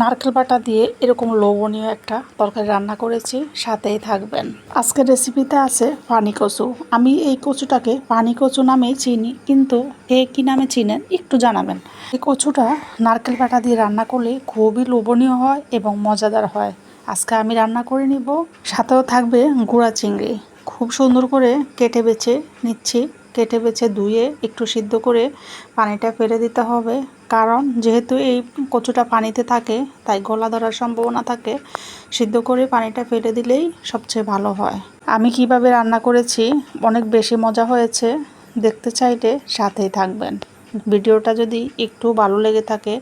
নারকেল বাটা দিয়ে এরকম লোভনীয় একটা তরকারি রান্না করেছি, সাথেই থাকবেন। আজকের রেসিপিতে আছে পানি কচু। আমি এই কচুটাকে পানি কচু নামেই চিনি, কিন্তু কে কী নামে চিনেন একটু জানাবেন। এই কচুটা নারকেল বাটা দিয়ে রান্না করলে খুবই লোভনীয় হয় এবং মজাদার হয়। আজকে আমি রান্না করে নিব, সাথেও থাকবে গুঁড়া চিংড়ি। খুব সুন্দর করে কেটে বেছে নিচ্ছি। কেটে বেছে ধুয়ে একটু সিদ্ধ করে পানিটা ফেলে দিতে হবে, কারণ যেহেতু এই কচুটা পানিতে থাকে তাই গলা ধরার সম্ভাবনা থাকে। সিদ্ধ করে পানিটা ফেলে দিলেই সবচেয়ে ভালো হয়। আমি কিভাবে রান্না করেছি অনেক বেশি মজা হয়েছে। দেখতে চাইলে সাথেই থাকবেন। ভিডিওটা যদি একটু ভালো লেগে থাকে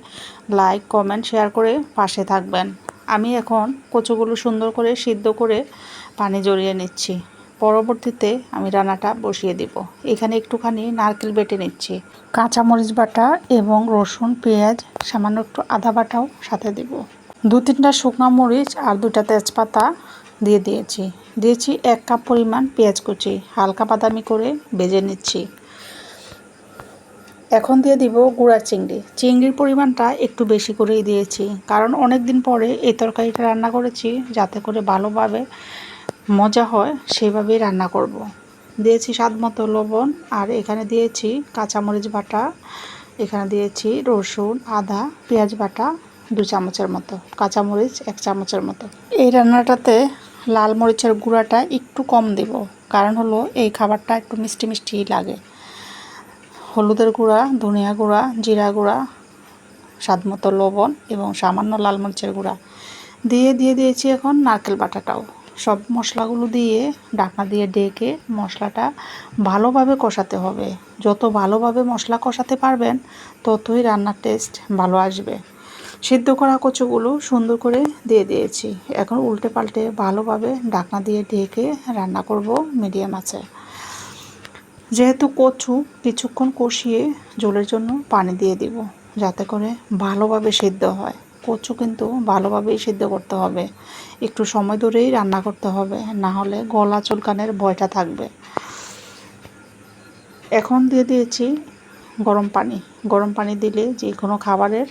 লাইক কমেন্ট শেয়ার করে পাশে থাকবেন। আমি এখন কচুগুলো সুন্দর করে সিদ্ধ করে পানি ঝরিয়ে নিচ্ছি। পরবর্তীতে আমি রান্নাটা বসিয়ে দিব। এখানে একটুখানি নারকেল বেটে নিচ্ছি, কাঁচামরিচ বাটা এবং রসুন পেঁয়াজ সামান্য একটু আদা বাটাও সাথে দেব। 2-3টা শুকনো মরিচ আর 2টা তেজপাতা দিয়েছি 1 কাপ পরিমাণ পেঁয়াজ কুচি হালকা বাদামি করে ভেজে নিচ্ছি। এখন দিয়ে দিব গুঁড়া চিংড়ি। চিংড়ির পরিমাণটা একটু বেশি করেই দিয়েছি, কারণ অনেক দিন পরে এই তরকারিটা রান্না করেছি, যাতে করে ভালোভাবে মজা হয় সেভাবেই রান্না করব। দিয়েছি স্বাদ মতো লবণ, আর এখানে দিয়েছি কাঁচামরিচ বাটা, এখানে দিয়েছি রসুন আদা পেঁয়াজ বাটা 2 চামচের মতো, কাঁচামরিচ 1 চামচের মতো। এই রান্নাটাতে লাল মরিচের গুঁড়াটা একটু কম দেব, কারণ হলো এই খাবারটা একটু মিষ্টি মিষ্টি লাগে। হলুদের গুঁড়া, ধনিয়া গুঁড়া, জিরা গুঁড়া, স্বাদ মতো লবণ এবং সামান্য লাল মরিচের গুঁড়া দিয়ে দিয়েছি এখন নারকেল বাটাটাও। সব মশলাগুলো দিয়ে ঢাকনা দিয়ে ঢেকে মশলাটা ভালোভাবে কষাতে হবে। যত ভালোভাবে মশলা কষাতে পারবেন ততই রান্নার টেস্ট ভালো আসবে। সিদ্ধ করা কচুগুলো সুন্দর করে দিয়ে দিয়েছি। এখন উল্টে পাল্টে ভালোভাবে ঢাকনা দিয়ে ঢেকে রান্না করব মিডিয়াম আঁচে। যেহেতু কচু কিছুক্ষণ কষিয়ে ঝোলের জন্য পানি দিয়ে দিব, যাতে করে ভালোভাবে সিদ্ধ হয়। কচু কিন্তু ভালোভাবেই সিদ্ধ করতে হবে, একটু সময় ধরেই রান্না করতে হবে, না হলে গলা চুলকানের ভয়টা থাকবে। এখন দিয়ে দিয়েছি গরম পানি। গরম পানি দিলে যে কোনো খাবারের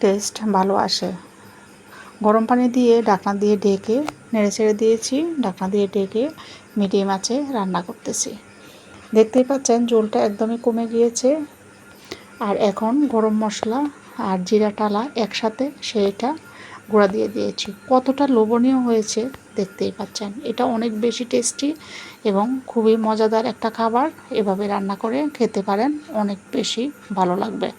টেস্ট ভালো আসে। গরম পানি দিয়ে ঢাকনা দিয়ে ঢেকে নেড়ে ছেড়ে দিয়েছি। ঢাকনা দিয়ে ঢেকে মিডিয়াম আঁচে রান্না করতেছি। দেখতেই পাচ্ছেন ঝোলটা একদমই কমে গিয়েছে। আর এখন গরম মশলা আর জিরা টালা একসাথে সেটা গুঁড়া দিয়ে দিয়েছি। কতটা লোভনীয় হয়েছে দেখতেই পাচ্ছেন। এটা অনেক বেশি টেস্টি এবং খুবই মজাদার একটা খাবার। এভাবে রান্না করে খেতে পারেন, অনেক বেশি ভালো লাগবে।